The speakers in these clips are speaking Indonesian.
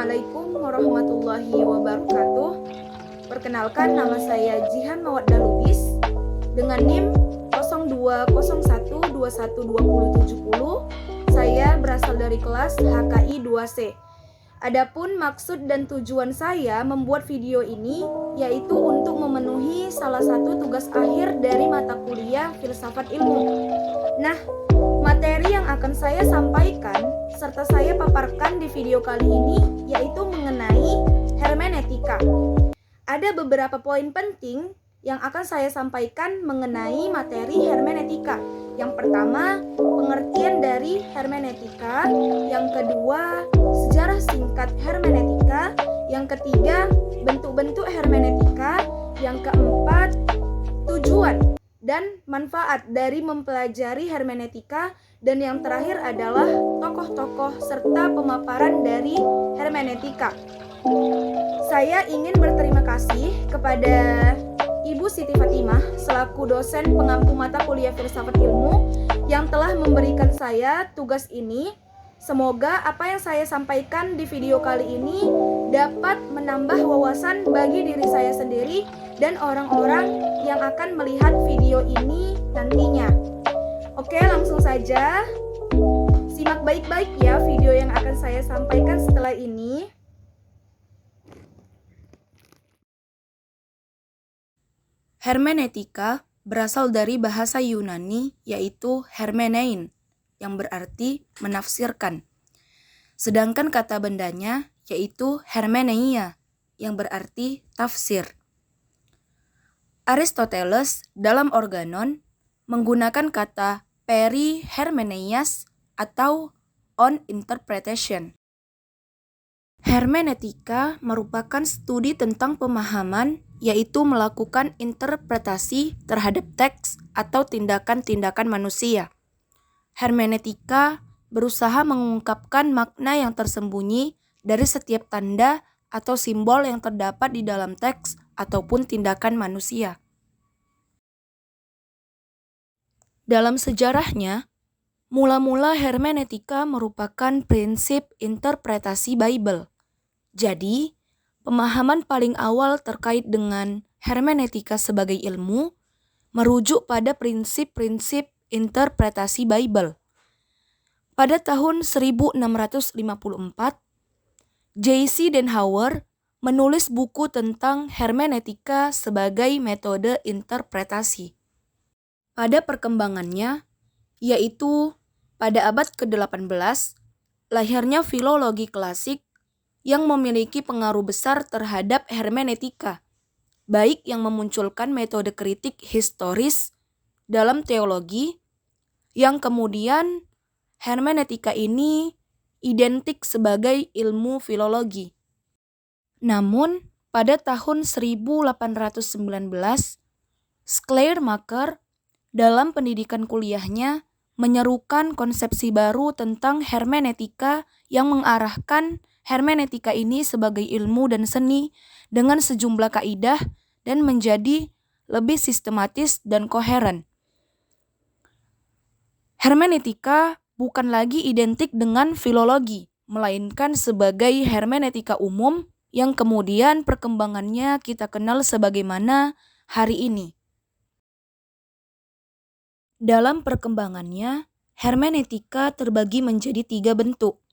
Assalamualaikum warahmatullahi wabarakatuh. Perkenalkan, nama saya Jihan Mawaddah Lubis dengan NIM 0201212070. Saya berasal dari kelas HKI 2C. Adapun maksud dan tujuan saya membuat video ini yaitu untuk memenuhi salah satu tugas akhir dari mata kuliah Filsafat Ilmu. Nah, materi yang akan saya sampaikan serta saya paparkan di video kali ini yaitu mengenai hermeneutika. Ada beberapa poin penting yang akan saya sampaikan mengenai materi hermeneutika. Yang pertama, pengertian dari hermeneutika. Yang kedua, sejarah singkat hermeneutika. Yang ketiga, bentuk-bentuk hermeneutika. Yang keempat, tujuan dan manfaat dari mempelajari hermeneutika, dan yang terakhir adalah tokoh-tokoh serta pemaparan dari hermeneutika. Saya ingin berterima kasih kepada Ibu Siti Fatimah selaku dosen pengampu mata kuliah Filsafat Ilmu yang telah memberikan saya tugas ini. Semoga apa yang saya sampaikan di video kali ini dapat menambah wawasan bagi diri saya sendiri dan orang-orang yang akan melihat video ini nantinya. Oke, langsung saja. Simak baik-baik ya video yang akan saya sampaikan setelah ini. Hermeneutika berasal dari bahasa Yunani yaitu hermenein, yang berarti menafsirkan. Sedangkan kata bendanya yaitu hermeneia, yang berarti tafsir. Aristoteles dalam Organon menggunakan kata perihermeneias atau on interpretation. Hermeneutika merupakan studi tentang pemahaman, yaitu melakukan interpretasi terhadap teks atau tindakan-tindakan manusia. Hermeneutika berusaha mengungkapkan makna yang tersembunyi dari setiap tanda atau simbol yang terdapat di dalam teks ataupun tindakan manusia. Dalam sejarahnya, mula-mula hermeneutika merupakan prinsip interpretasi Bible. Jadi, pemahaman paling awal terkait dengan hermeneutika sebagai ilmu merujuk pada prinsip-prinsip interpretasi Bible. Pada tahun 1654, J.C. Denhauer menulis buku tentang hermeneutika sebagai metode interpretasi. Pada perkembangannya, yaitu pada abad ke-18, lahirnya filologi klasik yang memiliki pengaruh besar terhadap hermeneutika, baik yang memunculkan metode kritik historis dalam teologi, yang kemudian hermeneutika ini identik sebagai ilmu filologi. Namun, pada tahun 1819, Schleiermacher dalam pendidikan kuliahnya menyerukan konsepsi baru tentang hermeneutika yang mengarahkan hermeneutika ini sebagai ilmu dan seni dengan sejumlah kaidah dan menjadi lebih sistematis dan koheren. Hermeneutika bukan lagi identik dengan filologi, melainkan sebagai hermeneutika umum yang kemudian perkembangannya kita kenal sebagaimana hari ini. Dalam perkembangannya, hermeneutika terbagi menjadi 3 bentuk,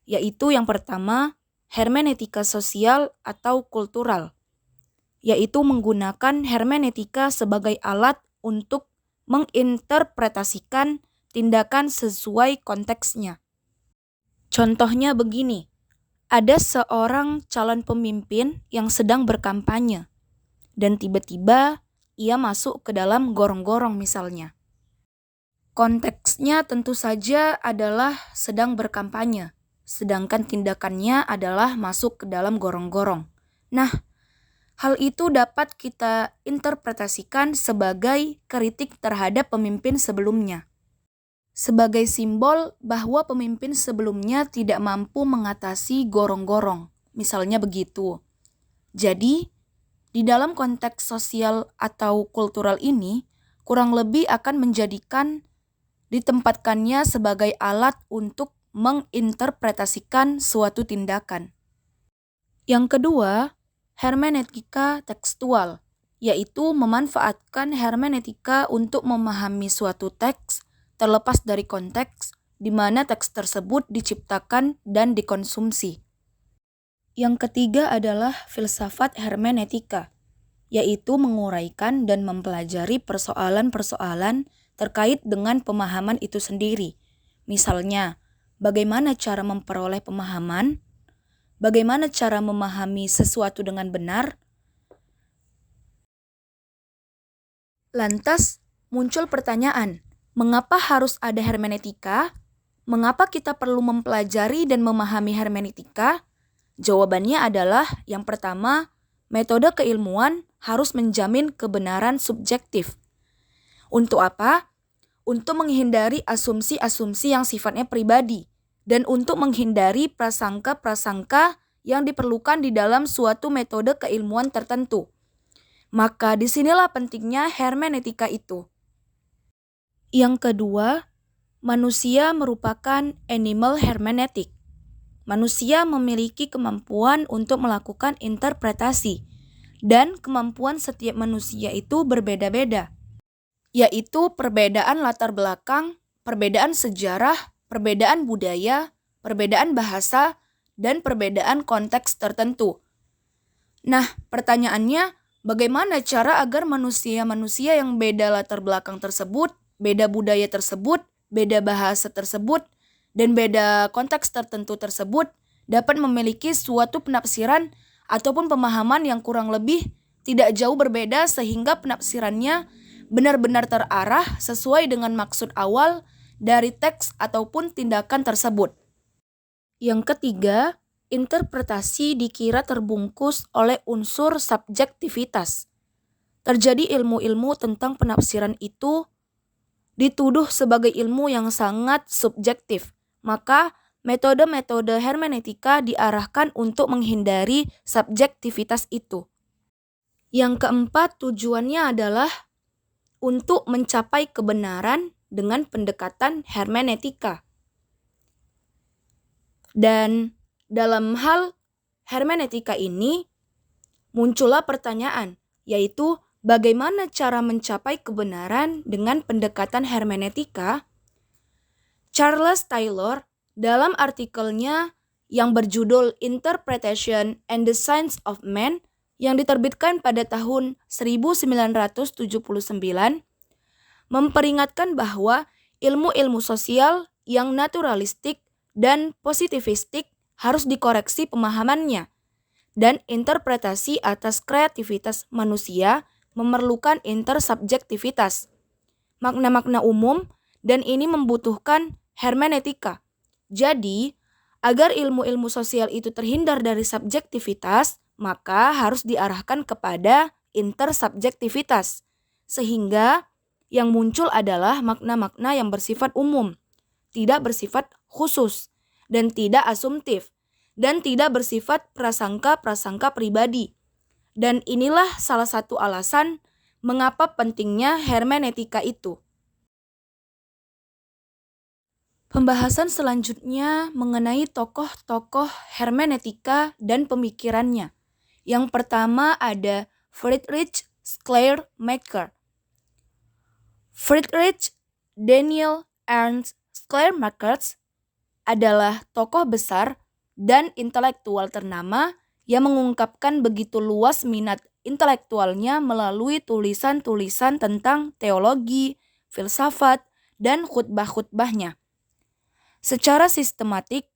yaitu yang pertama, hermeneutika sosial atau kultural, yaitu menggunakan hermeneutika sebagai alat untuk menginterpretasikan tindakan sesuai konteksnya. Contohnya begini, ada seorang calon pemimpin yang sedang berkampanye, dan tiba-tiba ia masuk ke dalam gorong-gorong misalnya. Konteksnya tentu saja adalah sedang berkampanye, sedangkan tindakannya adalah masuk ke dalam gorong-gorong. Nah, hal itu dapat kita interpretasikan sebagai kritik terhadap pemimpin sebelumnya, sebagai simbol bahwa pemimpin sebelumnya tidak mampu mengatasi gorong-gorong, misalnya begitu. Jadi, di dalam konteks sosial atau kultural ini, kurang lebih akan menjadikan ditempatkannya sebagai alat untuk menginterpretasikan suatu tindakan. Yang kedua, hermeneutika tekstual, yaitu memanfaatkan hermeneutika untuk memahami suatu teks terlepas dari konteks di mana teks tersebut diciptakan dan dikonsumsi. Yang ketiga adalah filsafat hermeneutika, yaitu menguraikan dan mempelajari persoalan-persoalan terkait dengan pemahaman itu sendiri. Misalnya, bagaimana cara memperoleh pemahaman, bagaimana cara memahami sesuatu dengan benar. Lantas, muncul pertanyaan, mengapa harus ada hermeneutika? Mengapa kita perlu mempelajari dan memahami hermeneutika? Jawabannya adalah yang pertama, metode keilmuan harus menjamin kebenaran subjektif. Untuk apa? Untuk menghindari asumsi-asumsi yang sifatnya pribadi dan untuk menghindari prasangka-prasangka yang diperlukan di dalam suatu metode keilmuan tertentu. Maka disinilah pentingnya hermeneutika itu. Yang kedua, manusia merupakan animal hermeneutik. Manusia memiliki kemampuan untuk melakukan interpretasi, dan kemampuan setiap manusia itu berbeda-beda, yaitu perbedaan latar belakang, perbedaan sejarah, perbedaan budaya, perbedaan bahasa, dan perbedaan konteks tertentu. Nah, pertanyaannya, bagaimana cara agar manusia-manusia yang beda latar belakang tersebut, beda budaya tersebut, beda bahasa tersebut, dan beda konteks tertentu tersebut dapat memiliki suatu penafsiran ataupun pemahaman yang kurang lebih tidak jauh berbeda sehingga penafsirannya benar-benar terarah sesuai dengan maksud awal dari teks ataupun tindakan tersebut. Yang ketiga, interpretasi dikira terbungkus oleh unsur subjektivitas. Terjadi ilmu-ilmu tentang penafsiran itu dituduh sebagai ilmu yang sangat subjektif. Maka metode-metode hermeneutika diarahkan untuk menghindari subjektivitas itu. Yang keempat, tujuannya adalah untuk mencapai kebenaran dengan pendekatan hermeneutika. Dan dalam hal hermeneutika ini muncullah pertanyaan, yaitu bagaimana cara mencapai kebenaran dengan pendekatan hermeneutika? Charles Taylor dalam artikelnya yang berjudul Interpretation and the Science of Man yang diterbitkan pada tahun 1979 memperingatkan bahwa ilmu-ilmu sosial yang naturalistik dan positivistik harus dikoreksi pemahamannya, dan interpretasi atas kreativitas manusia memerlukan intersubjektivitas, makna-makna umum, dan ini membutuhkan hermeneutika. Jadi, agar ilmu-ilmu sosial itu terhindar dari subjektivitas, maka harus diarahkan kepada intersubjektivitas, sehingga yang muncul adalah makna-makna yang bersifat umum, tidak bersifat khusus, dan tidak asumtif, dan tidak bersifat prasangka-prasangka pribadi. Dan inilah salah satu alasan mengapa pentingnya hermeneutika itu. Pembahasan selanjutnya mengenai tokoh-tokoh hermeneutika dan pemikirannya. Yang pertama ada Friedrich Schleiermacher. Friedrich Daniel Ernst Schleiermacher adalah tokoh besar dan intelektual ternama yang mengungkapkan begitu luas minat intelektualnya melalui tulisan-tulisan tentang teologi, filsafat, dan khutbah-khutbahnya. Secara sistematik,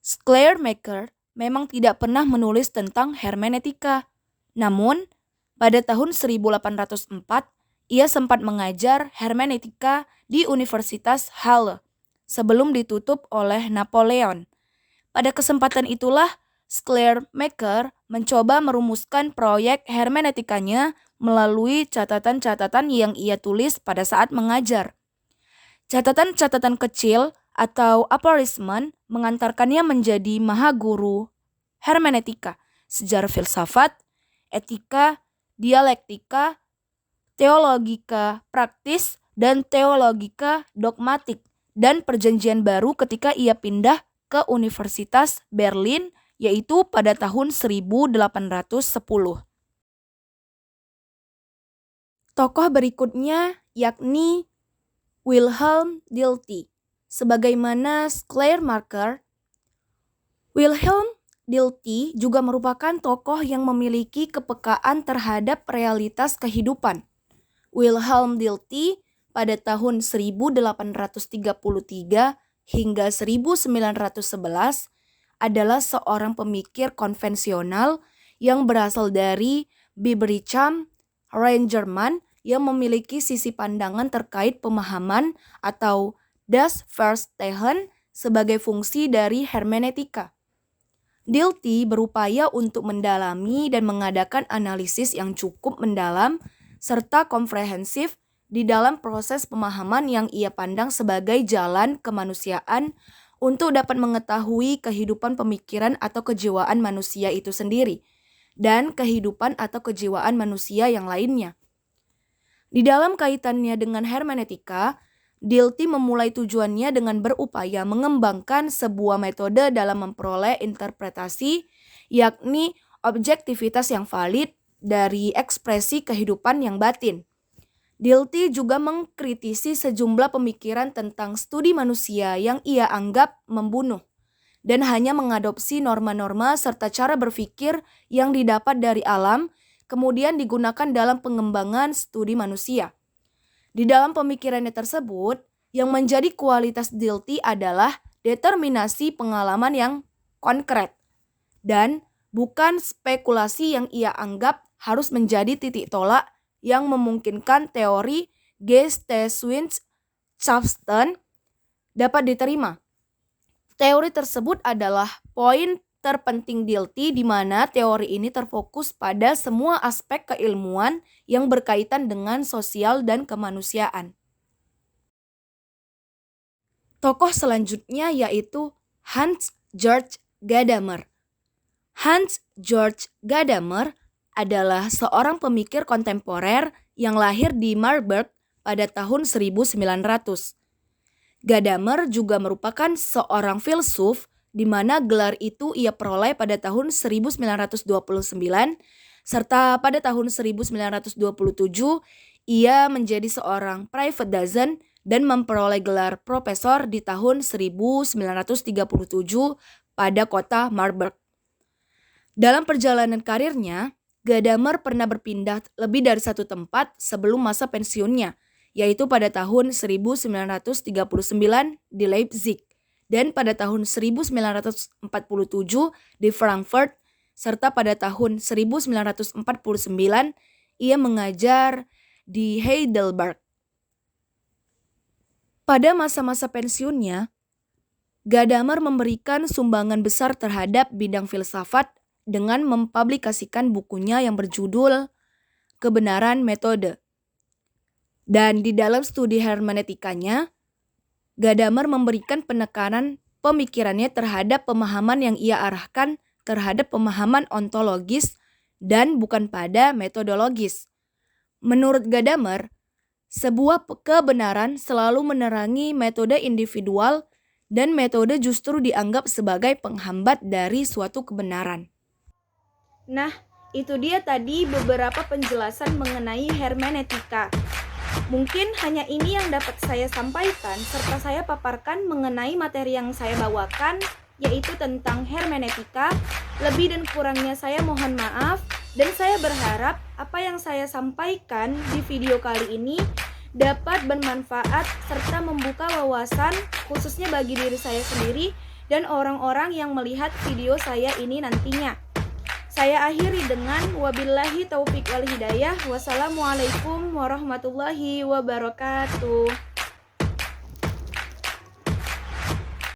Schleiermacher memang tidak pernah menulis tentang hermeneutika. Namun, pada tahun 1804, ia sempat mengajar hermeneutika di Universitas Halle sebelum ditutup oleh Napoleon. Pada kesempatan itulah, Schleiermacher mencoba merumuskan proyek hermeneutikanya melalui catatan-catatan yang ia tulis pada saat mengajar. Catatan-catatan kecil atau aphorismen mengantarkannya menjadi mahaguru hermeneutika, sejarah filsafat, etika, dialektika, teologika praktis, dan teologika dogmatik, dan perjanjian baru ketika ia pindah ke Universitas Berlin yaitu pada tahun 1810. Tokoh berikutnya yakni Wilhelm Dilthey. Sebagaimana Schleiermacher, Wilhelm Dilthey juga merupakan tokoh yang memiliki kepekaan terhadap realitas kehidupan. Wilhelm Dilthey pada tahun 1833 hingga 1911 adalah seorang pemikir konvensional yang berasal dari Bibericham, Rhein-Jerman, yang memiliki sisi pandangan terkait pemahaman atau Das Verstehen sebagai fungsi dari hermeneutika. Dilthey berupaya untuk mendalami dan mengadakan analisis yang cukup mendalam serta komprehensif di dalam proses pemahaman yang ia pandang sebagai jalan kemanusiaan untuk dapat mengetahui kehidupan pemikiran atau kejiwaan manusia itu sendiri dan kehidupan atau kejiwaan manusia yang lainnya. Di dalam kaitannya dengan hermeneutika, Dilthey memulai tujuannya dengan berupaya mengembangkan sebuah metode dalam memperoleh interpretasi, yakni objektivitas yang valid dari ekspresi kehidupan yang batin. Dilthey juga mengkritisi sejumlah pemikiran tentang studi manusia yang ia anggap membunuh, dan hanya mengadopsi norma-norma serta cara berpikir yang didapat dari alam, kemudian digunakan dalam pengembangan studi manusia. Di dalam pemikirannya tersebut, yang menjadi kualitas Dilthey adalah determinasi pengalaman yang konkret, dan bukan spekulasi yang ia anggap harus menjadi titik tolak yang memungkinkan teori Geisteswissenschaft dapat diterima. Teori tersebut adalah poin terpenting Dilthey, di mana teori ini terfokus pada semua aspek keilmuan yang berkaitan dengan sosial dan kemanusiaan. Tokoh selanjutnya yaitu Hans Georg Gadamer. Hans Georg Gadamer adalah seorang pemikir kontemporer yang lahir di Marburg pada tahun 1900. Gadamer juga merupakan seorang filsuf, di mana gelar itu ia peroleh pada tahun 1929, serta pada tahun 1927 ia menjadi seorang private dozen dan memperoleh gelar profesor di tahun 1937 pada kota Marburg. Dalam perjalanan karirnya, Gadamer pernah berpindah lebih dari satu tempat sebelum masa pensiunnya, yaitu pada tahun 1939 di Leipzig, dan pada tahun 1947 di Frankfurt, serta pada tahun 1949 ia mengajar di Heidelberg. Pada masa-masa pensiunnya, Gadamer memberikan sumbangan besar terhadap bidang filsafat dengan mempublikasikan bukunya yang berjudul Kebenaran Metode. Dan di dalam studi hermeneutikanya, Gadamer memberikan penekanan pemikirannya terhadap pemahaman yang ia arahkan terhadap pemahaman ontologis dan bukan pada metodologis. Menurut Gadamer, sebuah kebenaran selalu menerangi metode individual dan metode justru dianggap sebagai penghambat dari suatu kebenaran. Nah, itu dia tadi beberapa penjelasan mengenai hermeneutika. Mungkin hanya ini yang dapat saya sampaikan serta saya paparkan mengenai materi yang saya bawakan, yaitu tentang hermeneutika. Lebih dan kurangnya saya mohon maaf, dan saya berharap apa yang saya sampaikan di video kali ini dapat bermanfaat serta membuka wawasan khususnya bagi diri saya sendiri dan orang-orang yang melihat video saya ini nantinya. Saya akhiri dengan wabillahi taufik wal hidayah. Wassalamualaikum warahmatullahi wabarakatuh.